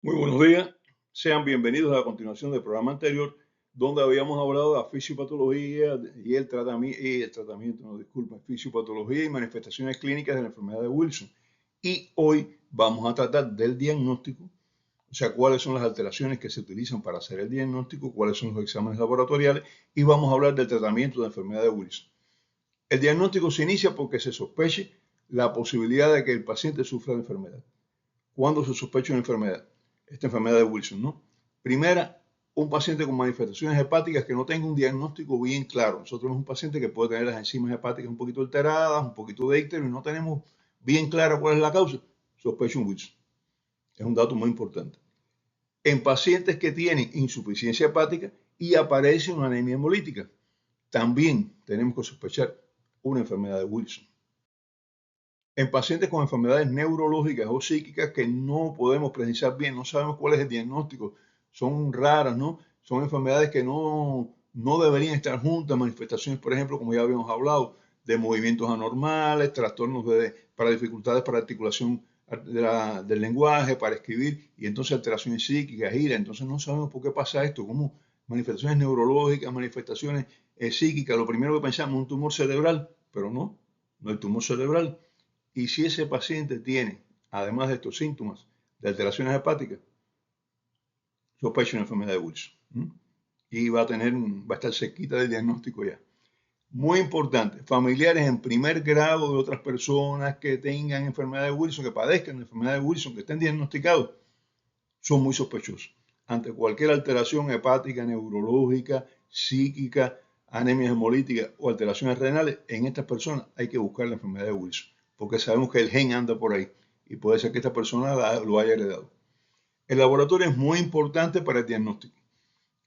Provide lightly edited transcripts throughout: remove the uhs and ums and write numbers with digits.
Muy buenos días, sean bienvenidos a la continuación del programa anterior, donde habíamos hablado de la fisiopatología fisiopatología y manifestaciones clínicas de la enfermedad de Wilson. Y hoy vamos a tratar del diagnóstico, o sea, cuáles son las alteraciones que se utilizan para hacer el diagnóstico, cuáles son los exámenes laboratoriales, y vamos a hablar del tratamiento de la enfermedad de Wilson. El diagnóstico se inicia porque se sospeche la posibilidad de que el paciente sufra de enfermedad. ¿Cuándo se sospecha una enfermedad? Esta enfermedad de Wilson, ¿no? Primera, un paciente con manifestaciones hepáticas que no tenga un diagnóstico bien claro. Nosotros tenemos un paciente que puede tener las enzimas hepáticas un poquito alteradas, un poquito de ictero y no tenemos bien clara cuál es la causa. Sospecho un Wilson. Es un dato muy importante. En pacientes que tienen insuficiencia hepática y aparece una anemia hemolítica, también tenemos que sospechar una enfermedad de Wilson. En pacientes con enfermedades neurológicas o psíquicas que no podemos precisar bien, no sabemos cuál es el diagnóstico, son raras, ¿no? Son enfermedades que no deberían estar juntas, manifestaciones, por ejemplo, como ya habíamos hablado, de movimientos anormales, trastornos para dificultades para articulación del lenguaje, para escribir, y entonces alteraciones psíquicas, ira. Entonces no sabemos por qué pasa esto, como manifestaciones neurológicas, manifestaciones psíquicas. Lo primero que pensamos es un tumor cerebral, pero no hay tumor cerebral. Y si ese paciente tiene, además de estos síntomas de alteraciones hepáticas, sospecha una enfermedad de Wilson. Y va a estar cerquita del diagnóstico ya. Muy importante, familiares en primer grado de otras personas que tengan enfermedad de Wilson, que padezcan de enfermedad de Wilson, que estén diagnosticados, son muy sospechosos. Ante cualquier alteración hepática, neurológica, psíquica, anemia hemolítica o alteraciones renales, en estas personas hay que buscar la enfermedad de Wilson, porque sabemos que el gen anda por ahí y puede ser que esta persona lo haya heredado. El laboratorio es muy importante para el diagnóstico.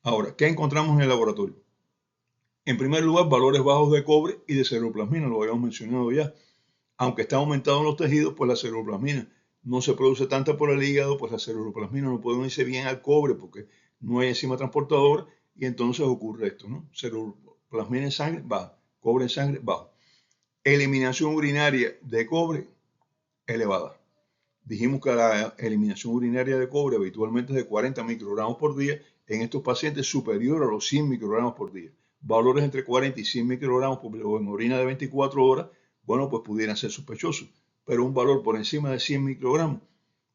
Ahora, ¿qué encontramos en el laboratorio? En primer lugar, valores bajos de cobre y de ceruloplasmina, lo habíamos mencionado ya. Aunque está aumentado en los tejidos, pues la ceruloplasmina no se produce tanto por el hígado, pues la ceruloplasmina no puede unirse bien al cobre porque no hay enzima transportadora y entonces ocurre esto, ¿no? Ceruloplasmina en sangre baja, cobre en sangre bajo. Eliminación urinaria de cobre elevada. Dijimos que la eliminación urinaria de cobre habitualmente es de 40 microgramos por día, en estos pacientes superior a los 100 microgramos por día. Valores entre 40 y 100 microgramos por en orina de 24 horas, bueno, pues pudieran ser sospechosos, pero un valor por encima de 100 microgramos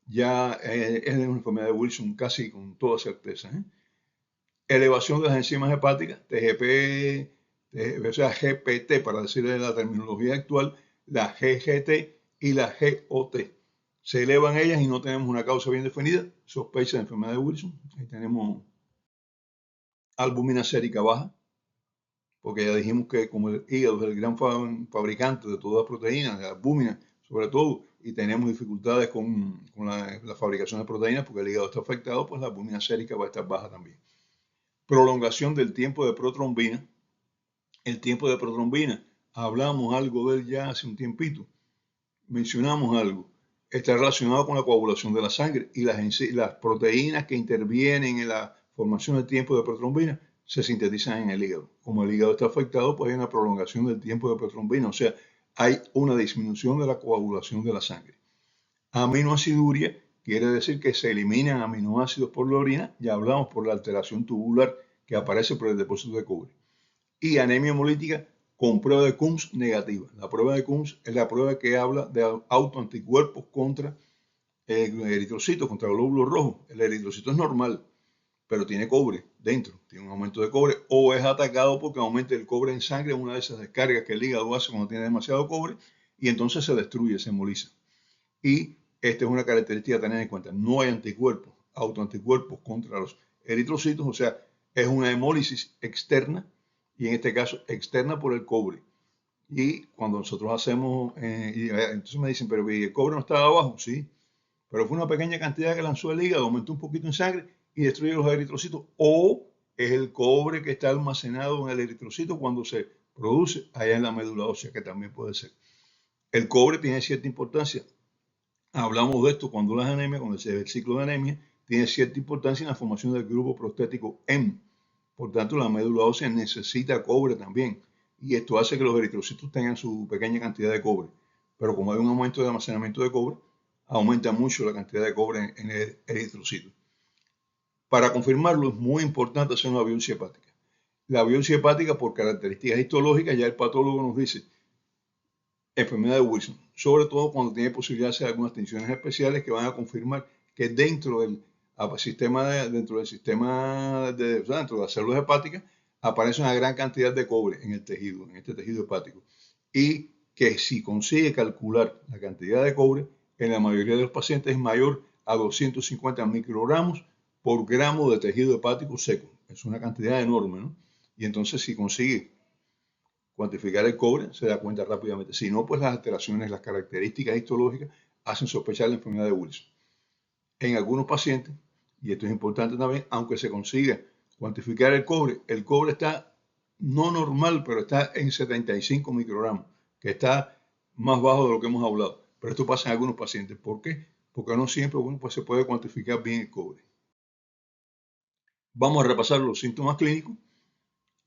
ya es de una enfermedad de Wilson casi con toda certeza. Elevación de las enzimas hepáticas, TGP, o sea, GPT, para decirle la terminología actual, la GGT y la GOT. Se elevan ellas y no tenemos una causa bien definida, sospecha de enfermedad de Wilson. Ahí tenemos albúmina sérica baja, porque ya dijimos que como el hígado es el gran fabricante de todas las proteínas, de albúmina sobre todo, y tenemos dificultades con la fabricación de proteínas porque el hígado está afectado, pues la albúmina sérica va a estar baja también. Prolongación del tiempo de protrombina. El tiempo de protrombina, hablamos algo de él ya hace un tiempito, mencionamos algo. Está relacionado con la coagulación de la sangre y las proteínas que intervienen en la formación del tiempo de protrombina se sintetizan en el hígado. Como el hígado está afectado, pues hay una prolongación del tiempo de protrombina, o sea, hay una disminución de la coagulación de la sangre. Aminoaciduria quiere decir que se eliminan aminoácidos por la orina, ya hablamos por la alteración tubular que aparece por el depósito de cobre. Y anemia hemolítica con prueba de Coombs negativa. La prueba de Coombs es la prueba que habla de autoanticuerpos contra el eritrocito, contra el glóbulo rojo. El eritrocito es normal, pero tiene cobre dentro, tiene un aumento de cobre, o es atacado porque aumenta el cobre en sangre, una de esas descargas que el hígado hace cuando tiene demasiado cobre, y entonces se destruye, se hemoliza. Y esta es una característica a tener en cuenta. No hay anticuerpos, autoanticuerpos contra los eritrocitos, o sea, es una hemólisis externa, y en este caso externa por el cobre. Y cuando nosotros hacemos, entonces me dicen, pero el cobre no estaba abajo, sí, pero fue una pequeña cantidad que lanzó el hígado, aumentó un poquito en sangre y destruye los eritrocitos, o es el cobre que está almacenado en el eritrocito cuando se produce allá en la médula ósea, que también puede ser. El cobre tiene cierta importancia. Hablamos de esto cuando las anemias, cuando se ve el ciclo de anemia, tiene cierta importancia en la formación del grupo prostético M. Por tanto, la médula ósea necesita cobre también. Y esto hace que los eritrocitos tengan su pequeña cantidad de cobre. Pero como hay un aumento de almacenamiento de cobre, aumenta mucho la cantidad de cobre en el eritrocito. Para confirmarlo es muy importante hacer una biopsia hepática. La biopsia hepática, por características histológicas, ya el patólogo nos dice enfermedad de Wilson, sobre todo cuando tiene posibilidad de hacer algunas tinciones especiales que van a confirmar que dentro del sistema dentro de las células hepáticas aparece una gran cantidad de cobre en el tejido, en este tejido hepático, y que si consigue calcular la cantidad de cobre, en la mayoría de los pacientes es mayor a 250 microgramos por gramo de tejido hepático seco. Es una cantidad enorme, ¿no? Y entonces si consigue cuantificar el cobre, se da cuenta rápidamente. Si no, pues las alteraciones, las características histológicas hacen sospechar la enfermedad de Wilson. En algunos pacientes, y esto es importante también, aunque se consiga cuantificar el cobre está no normal, pero está en 75 microgramos, que está más bajo de lo que hemos hablado. Pero esto pasa en algunos pacientes. ¿Por qué? Porque no siempre pues se puede cuantificar bien el cobre. Vamos a repasar los síntomas clínicos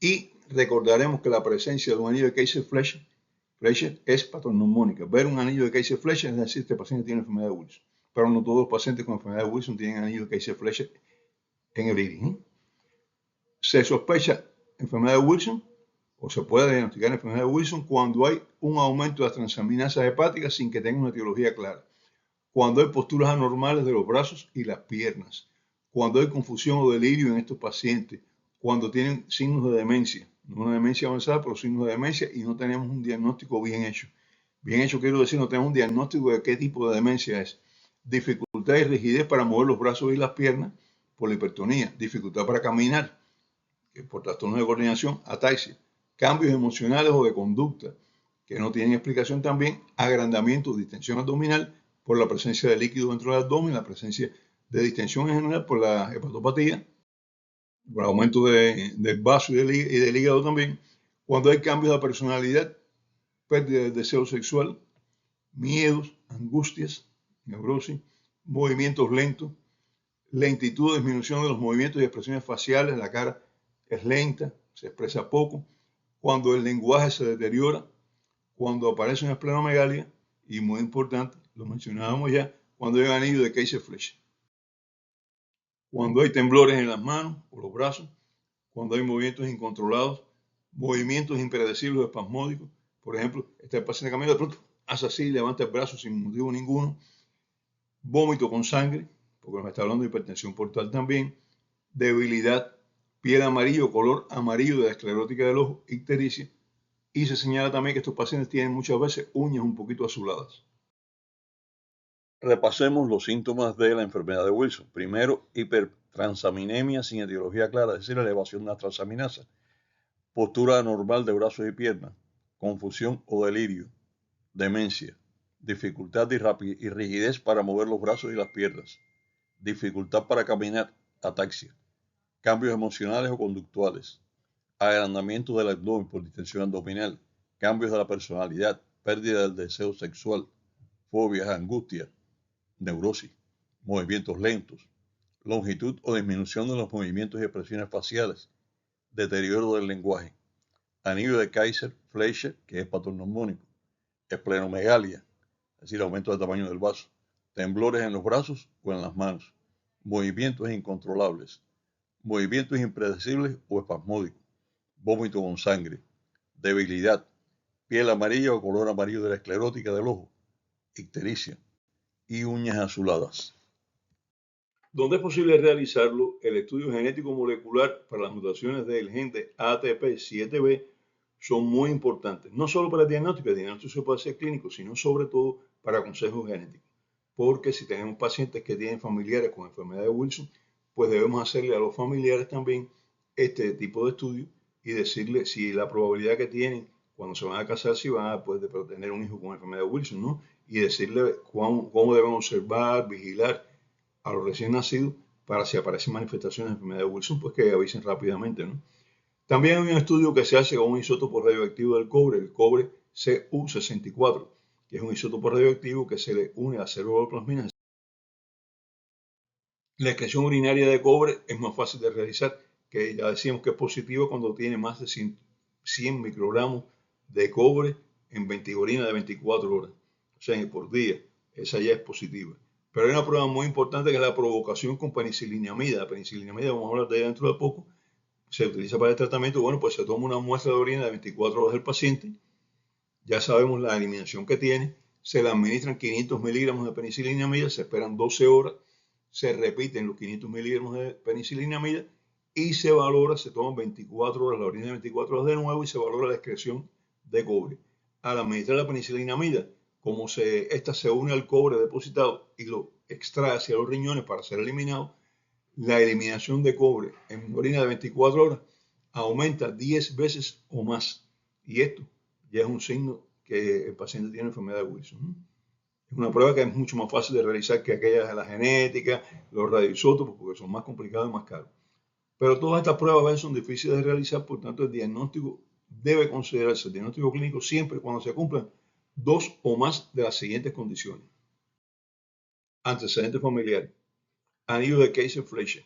y recordaremos que la presencia de un anillo de Kaiser-Fleischer es patognomónica. Ver un anillo de Kaiser-Fleischer es decir, este paciente tiene enfermedad de Wilson. Pero no todos los pacientes con enfermedad de Wilson tienen anillo de Kaiser-Fleischer en el iris. Se sospecha enfermedad de Wilson o se puede diagnosticar enfermedad de Wilson cuando hay un aumento de las transaminasas hepáticas sin que tenga una etiología clara. Cuando hay posturas anormales de los brazos y las piernas. Cuando hay confusión o delirio en estos pacientes. Cuando tienen signos de demencia. No una demencia avanzada, pero signos de demencia y no tenemos un diagnóstico bien hecho. Bien hecho quiero decir, no tenemos un diagnóstico de qué tipo de demencia es. Dificultad y rigidez para mover los brazos y las piernas por la hipertonía. Dificultad para caminar por trastornos de coordinación, ataxia. Cambios emocionales o de conducta que no tienen explicación también. Agrandamiento, distensión abdominal por la presencia de líquido dentro del abdomen, la presencia de distensión en general por la hepatopatía, por aumento del vaso y del hígado también. Cuando hay cambios de personalidad, pérdida del deseo sexual, miedos, angustias, neurosis, movimientos lentos, lentitud o disminución de los movimientos y expresiones faciales, la cara es lenta, se expresa poco, cuando el lenguaje se deteriora, cuando aparece una esplenomegalia y muy importante, lo mencionábamos ya, cuando hay un anillo de Kaiser-Fleischer. Cuando hay temblores en las manos o los brazos, cuando hay movimientos incontrolados, movimientos impredecibles o espasmódicos, por ejemplo, está el paciente caminando, de pronto hace así, levanta el brazo sin motivo ninguno, vómito con sangre, porque nos está hablando de hipertensión portal también, debilidad, piel amarillo, color amarillo de la esclerótica del ojo, ictericia, y se señala también que estos pacientes tienen muchas veces uñas un poquito azuladas. Repasemos los síntomas de la enfermedad de Wilson. Primero, hipertransaminemia sin etiología clara, es decir, elevación de las transaminasas. Postura anormal de brazos y piernas, confusión o delirio, demencia, dificultad y rigidez para mover los brazos y las piernas, dificultad para caminar, ataxia, cambios emocionales o conductuales, agrandamiento del abdomen por distensión abdominal, cambios de la personalidad, pérdida del deseo sexual, fobias, angustias, neurosis, movimientos lentos, longitud o disminución de los movimientos y expresiones faciales, deterioro del lenguaje, anillo de Kaiser-Fleischer, que es patognomónico, esplenomegalia, es decir, aumento del tamaño del vaso, temblores en los brazos o en las manos, movimientos incontrolables, movimientos impredecibles o espasmódicos, vómito con sangre, debilidad, piel amarilla o color amarillo de la esclerótica del ojo, ictericia y uñas azuladas. Donde es posible realizarlo, el estudio genético molecular para las mutaciones del gen de ATP7B son muy importantes, no solo para el diagnóstico se puede hacer clínico, sino sobre todo para consejos genéticos. Porque si tenemos pacientes que tienen familiares con enfermedad de Wilson, pues debemos hacerle a los familiares también este tipo de estudio y decirle si la probabilidad que tienen cuando se van a casar, si van a poder tener un hijo con enfermedad de Wilson, ¿no? Y decirle cómo deben observar, vigilar a los recién nacidos para si aparecen manifestaciones de enfermedad de Wilson, pues que avisen rápidamente, ¿no? También hay un estudio que se hace con un isótopo radioactivo del cobre, el cobre Cu64, que es un isótopo radioactivo que se le une a ceruloplasminas. La excreción urinaria de cobre es más fácil de realizar, que ya decíamos que es positivo cuando tiene más de 100 microgramos de cobre en orina de 24 horas, o sea, por día. esa ya es positiva. Pero hay una prueba muy importante que es la provocación con penicilinamida. La penicilinamida, vamos a hablar de ella dentro de poco, se utiliza para el tratamiento. Bueno, pues se toma una muestra de orina de 24 horas del paciente, ya sabemos la eliminación que tiene, se le administran 500 miligramos de penicilinamida, se esperan 12 horas, se repiten los 500 miligramos de penicilinamida y se valora, se toman 24 horas, la orina de 24 horas de nuevo y se valora la excreción de cobre. Al administrar la penicilinamida, como esta se une al cobre depositado y lo extrae hacia los riñones para ser eliminado, la eliminación de cobre en orina de 24 horas aumenta 10 veces o más. Y esto ya es un signo que el paciente tiene enfermedad de Wilson. Es una prueba que es mucho más fácil de realizar que aquellas de la genética, los radioisótopos, porque son más complicados y más caros. Pero todas estas pruebas a veces son difíciles de realizar, por tanto el diagnóstico debe considerarse el diagnóstico clínico siempre cuando se cumplan 2 o más de las siguientes condiciones. Antecedentes familiares, anillo de Kayser-Fleischer,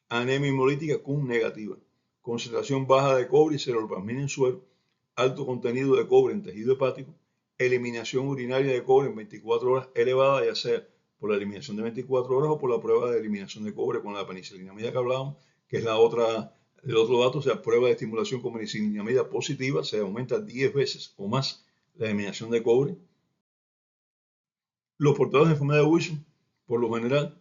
anemia hemolítica Kuhn negativa, concentración baja de cobre y ceruloplasmina en suero, alto contenido de cobre en tejido hepático, eliminación urinaria de cobre en 24 horas elevada, ya sea por la eliminación de 24 horas o por la prueba de eliminación de cobre con la penicilinamida que hablábamos, que es el otro dato, o sea, prueba de estimulación con penicilinamida positiva, se aumenta 10 veces o más la eliminación de cobre. Los portadores de enfermedad de Wilson, por lo general,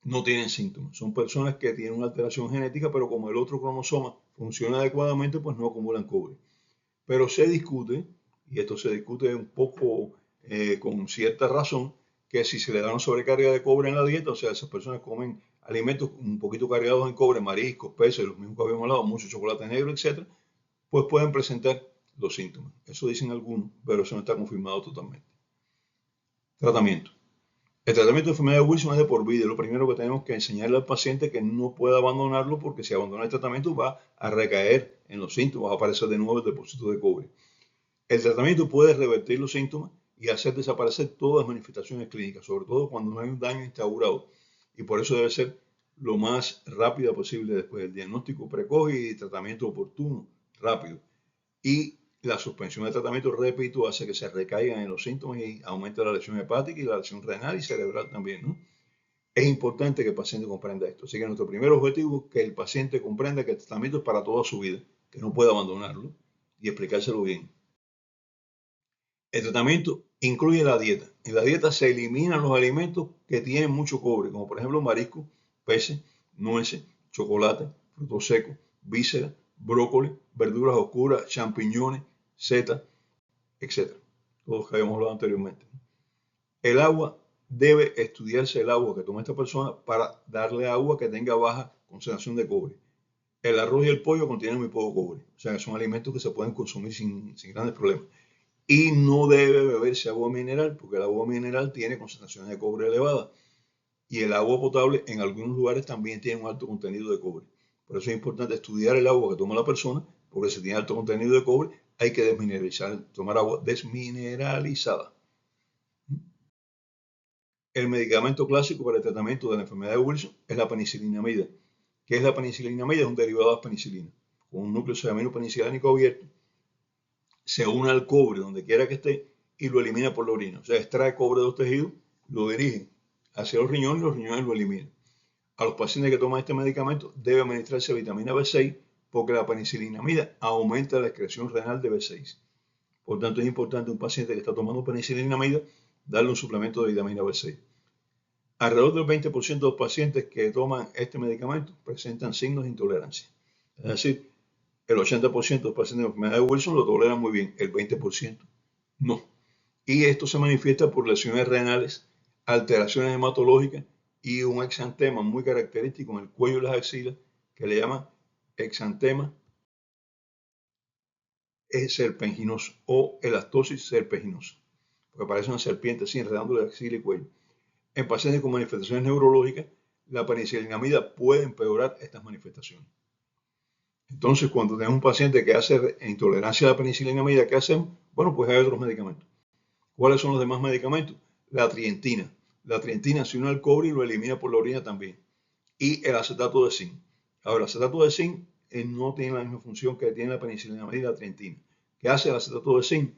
no tienen síntomas. Son personas que tienen una alteración genética, pero como el otro cromosoma funciona adecuadamente, pues no acumulan cobre. Pero se discute, y esto se discute un poco con cierta razón, que si se le da una sobrecarga de cobre en la dieta, o sea, esas personas comen alimentos un poquito cargados en cobre, mariscos, peces, los mismos que habíamos hablado, mucho chocolate negro, etc., pues pueden presentar los síntomas. Eso dicen algunos, pero eso no está confirmado totalmente. Tratamiento. El tratamiento de enfermedad de Wilson es de por vida. Lo primero que tenemos que enseñarle al paciente que no puede abandonarlo porque si abandona el tratamiento va a recaer en los síntomas, va a aparecer de nuevo el depósito de cobre. El tratamiento puede revertir los síntomas y hacer desaparecer todas las manifestaciones clínicas, sobre todo cuando no hay un daño instaurado. Y por eso debe ser lo más rápida posible después del diagnóstico precoz y tratamiento oportuno, rápido. Y la suspensión del tratamiento, repito, hace que se recaigan en los síntomas y aumenta la lesión hepática y la lesión renal y cerebral también, ¿no? Es importante que el paciente comprenda esto. Así que nuestro primer objetivo es que el paciente comprenda que el tratamiento es para toda su vida, que no puede abandonarlo y explicárselo bien. El tratamiento incluye la dieta. En la dieta se eliminan los alimentos que tienen mucho cobre, como por ejemplo mariscos, peces, nueces, chocolate, frutos secos, vísceras, brócoli, verduras oscuras, champiñones, setas, etc. Todos que habíamos hablado anteriormente. El agua, debe estudiarse el agua que toma esta persona para darle agua que tenga baja concentración de cobre. El arroz y el pollo contienen muy poco cobre, o sea que son alimentos que se pueden consumir sin grandes problemas. Y no debe beberse agua mineral, porque el agua mineral tiene concentraciones de cobre elevadas. Y el agua potable en algunos lugares también tiene un alto contenido de cobre. Por eso es importante estudiar el agua que toma la persona, porque si tiene alto contenido de cobre, hay que desmineralizar, tomar agua desmineralizada. El medicamento clásico para el tratamiento de la enfermedad de Wilson es la penicilinamida. ¿Qué es la penicilinamida? Es un derivado de penicilina, con un núcleo penicilinánico abierto, se une al cobre donde quiera que esté y lo elimina por la orina. O sea, extrae cobre de los tejidos, lo dirige hacia los riñones y los riñones lo eliminan. A los pacientes que toman este medicamento debe administrarse vitamina B6 porque la penicilinamida aumenta la excreción renal de B6. Por tanto, es importante a un paciente que está tomando penicilinamida darle un suplemento de vitamina B6. Alrededor del 20% de los pacientes que toman este medicamento presentan signos de intolerancia. Es decir, el 80% de los pacientes de enfermedad de Wilson lo toleran muy bien, el 20% no. Y esto se manifiesta por lesiones renales, alteraciones hematológicas y un exantema muy característico en el cuello y las axilas que le llaman exantema serpeginoso o elastosis serpeginosa, porque parece una serpiente así enredándole la axila y cuello. En pacientes con manifestaciones neurológicas, la penicilinamida puede empeorar estas manifestaciones. Entonces, cuando tenemos un paciente que hace intolerancia a la penicilinamida, ¿qué hacemos? Bueno, pues hay otros medicamentos. ¿Cuáles son los demás medicamentos? La trientina. La trientina se une al cobre y lo elimina por la orina también. Y el acetato de zinc. Ahora, el acetato de zinc no tiene la misma función que tiene la penicilinamida y la trientina. ¿Qué hace el acetato de zinc?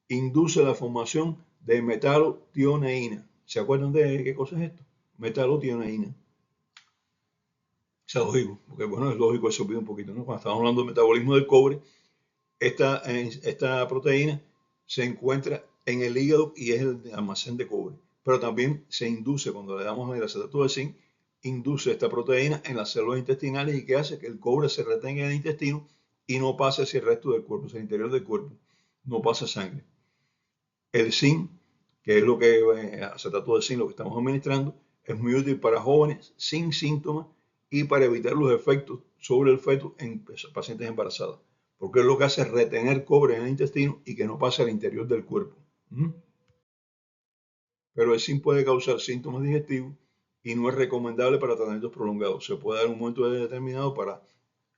Induce la formación de metalotioneína. ¿Se acuerdan de qué cosa es esto? Metalotioneína. Es lógico, porque bueno, es lógico, eso pide un poquito, ¿no? Cuando estamos hablando del metabolismo del cobre, esta proteína se encuentra en el hígado y es el almacén de cobre. Pero también se induce, cuando le damos el acetato de zinc, induce esta proteína en las células intestinales y que hace que el cobre se retenga en el intestino y no pase hacia el resto del cuerpo, hacia el interior del cuerpo, no pasa sangre. El zinc, que es lo que acetato de zinc, lo que estamos administrando, es muy útil para jóvenes sin síntomas y para evitar los efectos sobre el feto en pacientes embarazadas, porque es lo que hace retener cobre en el intestino y que no pase al interior del cuerpo. Pero el zinc puede causar síntomas digestivos y no es recomendable para tratamientos prolongados. Se puede dar un momento determinado para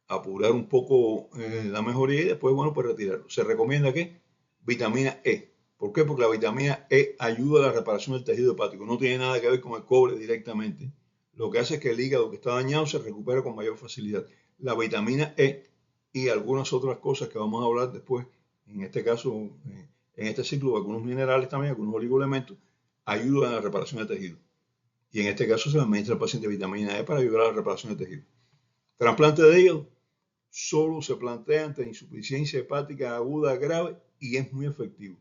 apurar un poco la mejoría y después, bueno, pues retirarlo. Se recomienda que vitamina E. ¿Por qué? Porque la vitamina E ayuda a la reparación del tejido hepático. No tiene nada que ver con el cobre directamente. Lo que hace es que el hígado que está dañado se recupere con mayor facilidad. La vitamina E y algunas otras cosas que vamos a hablar después, en este caso, en este ciclo, algunos minerales también, algunos oligoelementos, ayudan a la reparación del tejido. Y en este caso se le administra al paciente vitamina E para ayudar a la reparación del tejido. Trasplante de hígado solo se plantea ante insuficiencia hepática aguda grave y es muy efectivo.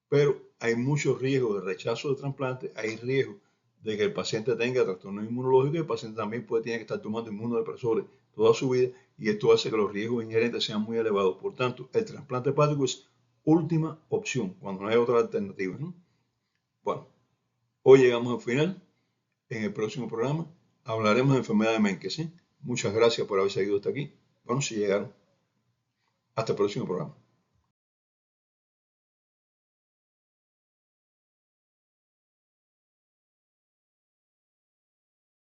Pero hay muchos riesgos de rechazo de trasplante, hay riesgos de que el paciente tenga trastorno inmunológico y el paciente también tiene que estar tomando inmunodepresores toda su vida y esto hace que los riesgos inherentes sean muy elevados. Por tanto, el trasplante hepático es última opción cuando no hay otra alternativa, ¿no? Bueno, hoy llegamos al final. En el próximo programa hablaremos de enfermedad de Menkes, ¿sí? Muchas gracias por haber seguido hasta aquí. Bueno, si llegaron. Hasta el próximo programa.